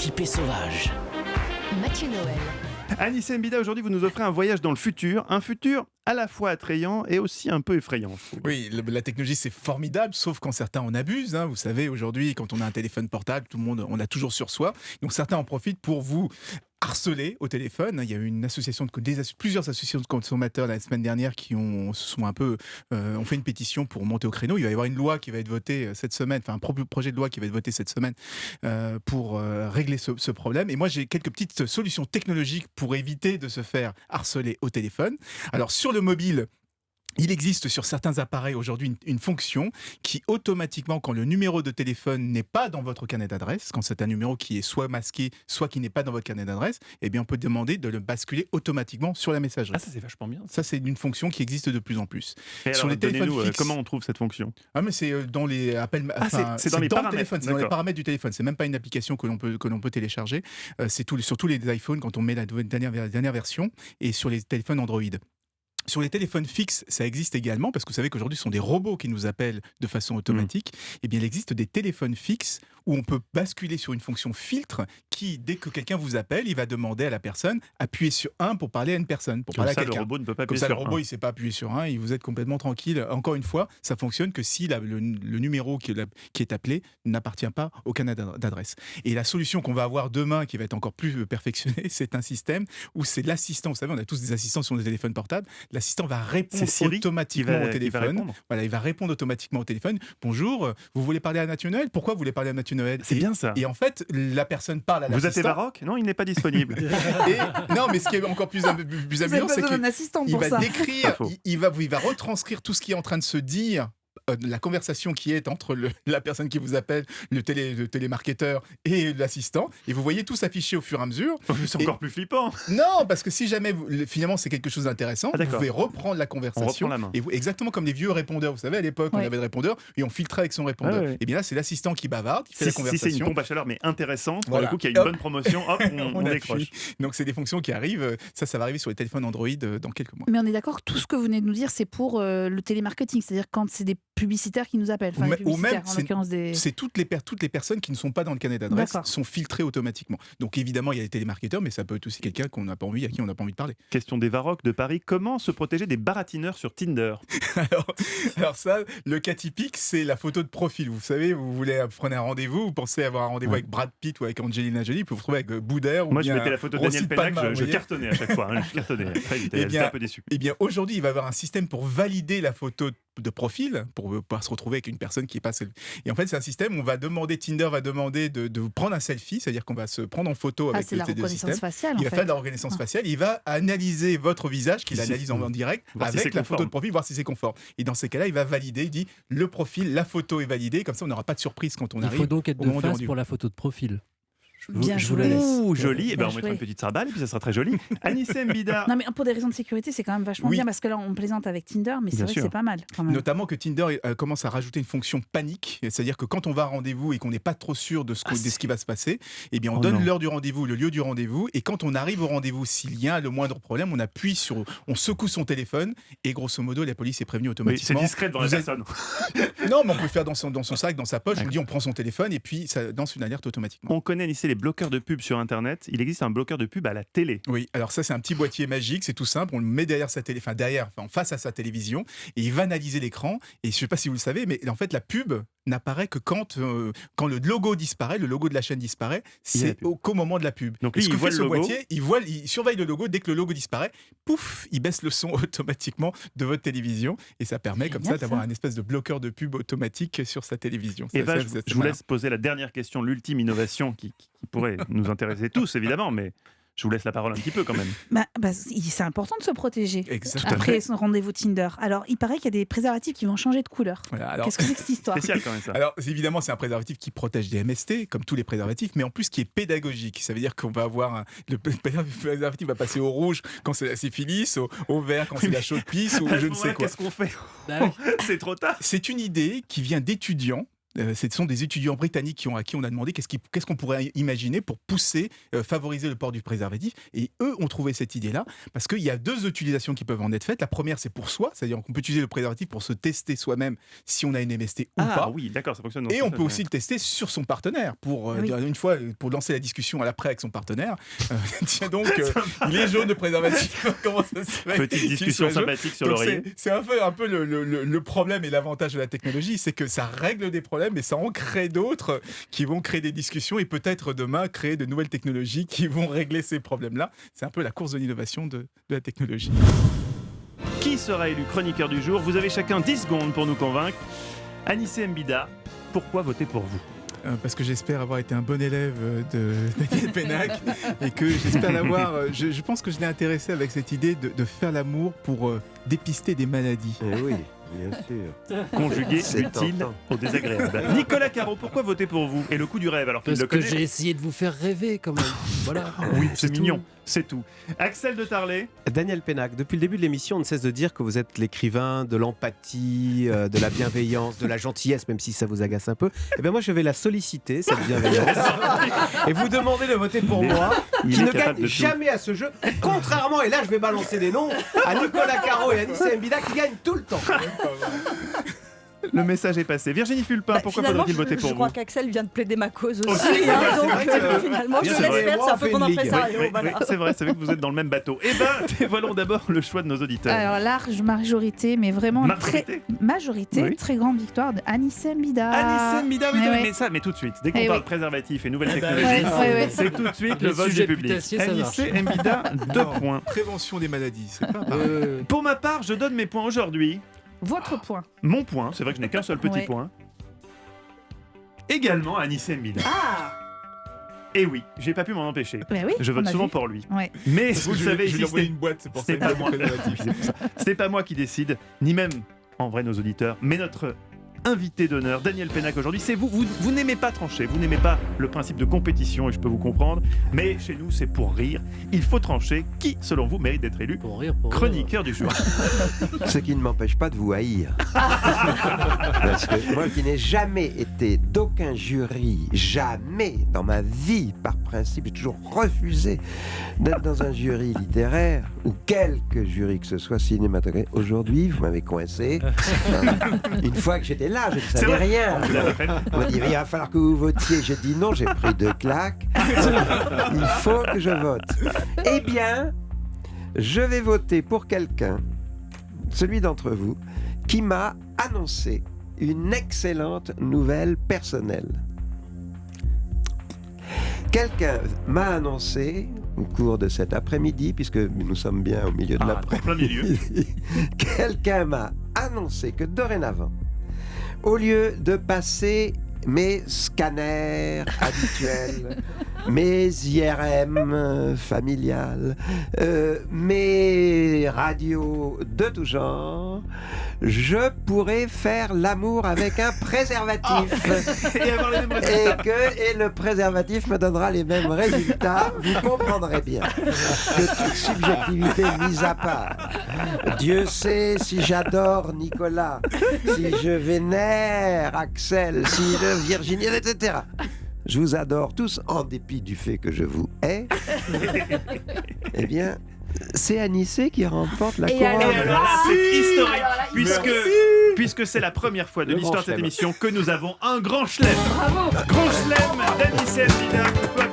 équipés sauvages. Mathieu Noël. Anissa Mbida, aujourd'hui vous nous offrez un voyage dans le futur, un futur à la fois attrayant et aussi un peu effrayant, je trouve. Oui, la technologie c'est formidable, sauf quand certains en abusent. Vous savez, aujourd'hui, quand on a un téléphone portable, tout le monde, on l'a toujours sur soi. Donc certains en profitent pour vous harceler au téléphone. Il y a eu plusieurs associations de consommateurs la semaine dernière qui ont fait une pétition pour monter au créneau. Il va y avoir une loi qui va être votée cette semaine, enfin un projet de loi qui va être voté cette semaine pour régler ce problème. Et moi, j'ai quelques petites solutions technologiques pour éviter de se faire harceler au téléphone. Alors sur le mobile, il existe sur certains appareils aujourd'hui une fonction qui automatiquement, quand le numéro de téléphone n'est pas dans votre carnet d'adresse, quand c'est un numéro qui est soit masqué, soit qui n'est pas dans votre carnet d'adresse, eh bien on peut demander de le basculer automatiquement sur la messagerie. Ah, ça c'est vachement bien. Ça, c'est une fonction qui existe de plus en plus. Et Sur alors, les téléphones fixes, comment on trouve cette fonction? mais c'est dans les appels. C'est dans les paramètres. Le téléphone, c'est dans les paramètres du téléphone. C'est même pas une application que l'on peut télécharger. C'est sur tous les iPhones quand on met la dernière version, et sur les téléphones Android. Sur les téléphones fixes, ça existe également, parce que vous savez qu'aujourd'hui, ce sont des robots qui nous appellent de façon automatique. Eh bien, il existe des téléphones fixes où on peut basculer sur une fonction filtre qui, dès que quelqu'un vous appelle, il va demander à la personne, appuyer sur 1 pour parler à une personne, pour parler à quelqu'un. Le robot ne peut pas appuyer Comme ça, sur le robot, 1. il ne sait pas appuyer sur 1 et vous êtes complètement tranquille. Encore une fois, ça fonctionne que si le numéro qui est appelé n'appartient pas au carnet d'adresse. Et la solution qu'on va avoir demain, qui va être encore plus perfectionnée, c'est un système où c'est l'assistant. Vous savez, on a tous des assistants sur nos téléphones portables. L'assistant va répondre automatiquement au téléphone. Voilà, il va répondre automatiquement au téléphone. Bonjour, vous voulez parler à Mathieu Noël? Pourquoi vous voulez parler à Mathieu Noël? C'est bien ça. Et en fait, la personne parle à l'assistant. Vous appelez Baroque? Non, il n'est pas disponible. Non, mais ce qui est encore plus amusant, c'est qu'il va décrire, il va retranscrire tout ce qui est en train de se dire. La conversation qui est entre la personne qui vous appelle, le télémarketeur et l'assistant, et vous voyez tout s'afficher au fur et à mesure. C'est encore plus flippant. Non, parce que si jamais finalement c'est quelque chose d'intéressant, vous pouvez reprendre la conversation. On reprend la main. Et exactement comme les vieux répondeurs, vous savez, à l'époque, on avait le répondeur et on filtrait avec son répondeur. Et bien là, c'est l'assistant qui bavarde, qui fait la conversation. Si c'est une pompe à chaleur mais intéressante, voilà. pour le coup, qu'il y a une bonne promotion, hop, on décroche. Donc c'est des fonctions qui arrivent. Ça va arriver sur les téléphones Android dans quelques mois. Mais on est d'accord, tout ce que vous venez de nous dire, c'est pour le télémarketing, c'est-à-dire quand c'est des publicitaires qui nous appellent. Ou même, c'est toutes les personnes qui ne sont pas dans le carnet d'adresse sont filtrées automatiquement. Donc évidemment, il y a les télémarketeurs, mais ça peut être aussi quelqu'un à qui on n'a pas envie de parler. Question des Varrocs de Paris, comment se protéger des baratineurs sur Tinder? alors ça, le cas typique, c'est la photo de profil. Vous savez, vous prenez un rendez-vous, vous pensez avoir un rendez-vous avec Brad Pitt ou avec Angelina Jolie, puis vous vous retrouvez avec Boudère. Moi, je mettais la photo de Daniel Pénac, je cartonnais à chaque fois. Je cartonnais. Très vite, j'étais un peu déçu. Eh bien, aujourd'hui, il va y avoir un système pour valider la photo de profil pour pouvoir se retrouver avec une personne qui est pas seule. Et en fait, c'est un système où Tinder va demander de vous prendre un selfie, c'est-à-dire qu'on va se prendre en photo avec le système. Il va faire de la reconnaissance faciale, il va analyser votre visage, qu'il analyse en direct avec la photo de profil, voir si c'est conforme. Et dans ces cas-là, il va valider, il dit le profil, la photo est validée, comme ça on n'aura pas de surprise quand on arrive. Il faut donc être de face pour la photo de profil. Bien je vous la laisse. Joli, et ben on mettra une petite sarbale et puis ça sera très joli. Anissa Mbida. Non mais pour des raisons de sécurité, c'est quand même vachement bien parce que là on plaisante avec Tinder, mais c'est vrai que c'est pas mal quand même. Notamment que Tinder commence à rajouter une fonction panique, c'est-à-dire que quand on va à rendez-vous et qu'on n'est pas trop sûr de ce qui va se passer, eh bien on donne l'heure du rendez-vous, le lieu du rendez-vous, et quand on arrive au rendez-vous, s'il y a le moindre problème, on secoue son téléphone et grosso modo la police est prévenue automatiquement. Oui, c'est discret devant la personne. Non, mais on peut le faire dans son sac, dans sa poche. On prend son téléphone et puis ça lance une alerte automatiquement. On connaît ici les bloqueurs de pub sur Internet. Il existe un bloqueur de pub à la télé. Oui, alors ça c'est un petit boîtier magique, c'est tout simple. On le met en face à sa télévision et il va analyser l'écran. Et je ne sais pas si vous le savez, mais en fait la pub n'apparaît que quand le logo disparaît, le logo de la chaîne disparaît, c'est qu'au moment de la pub. Donc lui, il voit le logo. Boîtier, il surveille le logo. Dès que le logo disparaît, pouf, il baisse le son automatiquement de votre télévision et ça permet comme ça d'avoir un espèce de bloqueur de pub automatique sur sa télévision. Et je vous laisse poser la dernière question, l'ultime innovation qui pourrait nous intéresser tous évidemment, mais je vous laisse la parole un petit peu quand même. C'est important de se protéger. Exactement. Après son rendez-vous Tinder. Alors, il paraît qu'il y a des préservatifs qui vont changer de couleur. Voilà, qu'est-ce que c'est que cette histoire? Spécial quand même ça. Alors, évidemment, c'est un préservatif qui protège des MST, comme tous les préservatifs, mais en plus qui est pédagogique. Ça veut dire qu'on va avoir le préservatif va passer au rouge quand c'est la syphilis, au vert quand c'est la chaude-pisse ou je ne sais quoi. Qu'est-ce qu'on fait? C'est trop tard. C'est une idée qui vient d'étudiants Ce sont des étudiants britanniques à qui on a demandé qu'est-ce qu'on pourrait imaginer pour pousser, favoriser le port du préservatif. Et eux ont trouvé cette idée-là parce qu'il y a 2 utilisations qui peuvent en être faites. La première, c'est pour soi, c'est-à-dire qu'on peut utiliser le préservatif pour se tester soi-même si on a une MST ou pas. Ah oui, d'accord, ça fonctionne. Et on peut aussi le tester sur son partenaire une fois pour lancer la discussion à l'après avec son partenaire. Tiens donc, il est jaune de préservatif. Comment ça se fait Petite discussion sympathique sur l'oreiller. C'est un peu le problème et l'avantage de la technologie, c'est que ça règle des problèmes, mais ça en crée d'autres qui vont créer des discussions et peut-être demain créer de nouvelles technologies qui vont régler ces problèmes-là. C'est un peu la course de l'innovation de la technologie. Qui sera élu chroniqueur du jour? Vous avez chacun 10 secondes pour nous convaincre. Anissé Mbida, pourquoi voter pour vous? Parce que j'espère avoir été un bon élève de Daniel Pénac et que j'espère l'avoir. Je pense que je l'ai intéressé avec cette idée de faire l'amour pour dépister des maladies. Eh oui, bien sûr. Conjuguer C'est l'utile tentant. au désagréable. Nicolas Caro, pourquoi voter pour vous? Et le coup du rêve, alors qu'il Parce le que connaît. j'ai essayé de vous faire rêver quand même. Voilà. Oui, c'est tout. mignon, c'est tout. Axel de Tarlet, Daniel Pénac, depuis le début de l'émission, on ne cesse de dire que vous êtes l'écrivain de l'empathie, de la bienveillance, de la gentillesse, même si ça vous agace un peu. Eh bien moi, je vais la solliciter, cette bienveillance, et vous demander de voter pour moi, il qui est ne capable gagne de tout. jamais à ce jeu, contrairement, et là je vais balancer des noms, à Nicolas Caro et Anissé Mbida qui gagnent tout le temps. Le message est passé. Virginie Fulpin, pourquoi faudrait-il voter pour je vous? crois qu'Axel vient de plaider ma cause aussi. Aussi, hein, c'est donc vrai que- finalement, je Bien te sûr. laisse faire, c'est un peu On mon fait une ligue. impresario. Oui, voilà. c'est vrai que vous êtes dans le même bateau. Eh ben, dévoilons d'abord le choix de nos auditeurs. Alors, large majorité, mais vraiment Majorité Oui. très grande victoire de Anissé Mbida. Anissé Mbida, oui, Mais ouais. mais ça, mais tout de suite. Dès qu'on Eh parle oui. préservatif et nouvelles Eh ben, technologies, ouais. c'est tout de suite Les le vote sujets du public. putassiers, ça marche. Anissé Mbida, 2 points. Prévention des maladies, c'est pas pareil. Pour ma part, je donne mes points aujourd'hui. Votre point. Mon point, c'est vrai que je n'ai qu'un seul petit Ouais. point. Également à Anissé Mbida. Ah Et oui, j'ai pas pu m'en empêcher. Ben oui, Je on vote a souvent vu. pour lui. Ouais. Mais vous le savez, je lui ici, ai envoyé ce une boîte, c'est pour ce n'est ça pas qu'il moi. est préservatif. n'est pas moi qui décide, ni même, en vrai, nos auditeurs, mais notre invité d'honneur, Daniel Pénac, aujourd'hui. C'est vous. Vous n'aimez pas trancher, vous n'aimez pas le principe de compétition, et je peux vous comprendre, mais chez nous, c'est pour rire. Il faut trancher. Qui, selon vous, mérite d'être élu Pour rire, pour rire. chroniqueur du jour? Ce qui ne m'empêche pas de vous haïr. Parce que moi qui n'ai jamais été d'aucun jury, jamais dans ma vie, par principe, j'ai toujours refusé d'être dans un jury littéraire ou quelque jury que ce soit cinématographique. Aujourd'hui, vous m'avez coincé. Une fois que j'étais là, je ne C'est savais vrai. rien. On vous l'a rappelé. On m'a dit, il va falloir que vous votiez. J'ai dit non, j'ai pris 2 claques. Il faut que je vote. Eh bien, je vais voter pour quelqu'un, celui d'entre vous, qui m'a annoncé une excellente nouvelle personnelle. Quelqu'un m'a annoncé, au cours de cet après-midi, puisque nous sommes bien au milieu de Ah, l'après-midi, en plein milieu. quelqu'un m'a annoncé que dorénavant, au lieu de passer mes scanners habituels, mes IRM familiales, mes radios de tout genre, je pourrais faire l'amour avec un préservatif. Et avoir les mêmes résultats. Et le préservatif me donnera les mêmes résultats. Vous comprendrez bien que toute subjectivité mise à part, Dieu sait si j'adore Nicolas, si je vénère Axel, si je Virginie, etc. Je vous adore tous en dépit du fait que je vous hais. Eh bien, c'est Anissé qui remporte la Et couronne. alors Et alors là, c'est historique, Alors là, puisque c'est la première fois de Le l'histoire de grand cette chelem. émission que nous avons un grand chelem. Bravo. Grand chelem d'Anissé Mbida.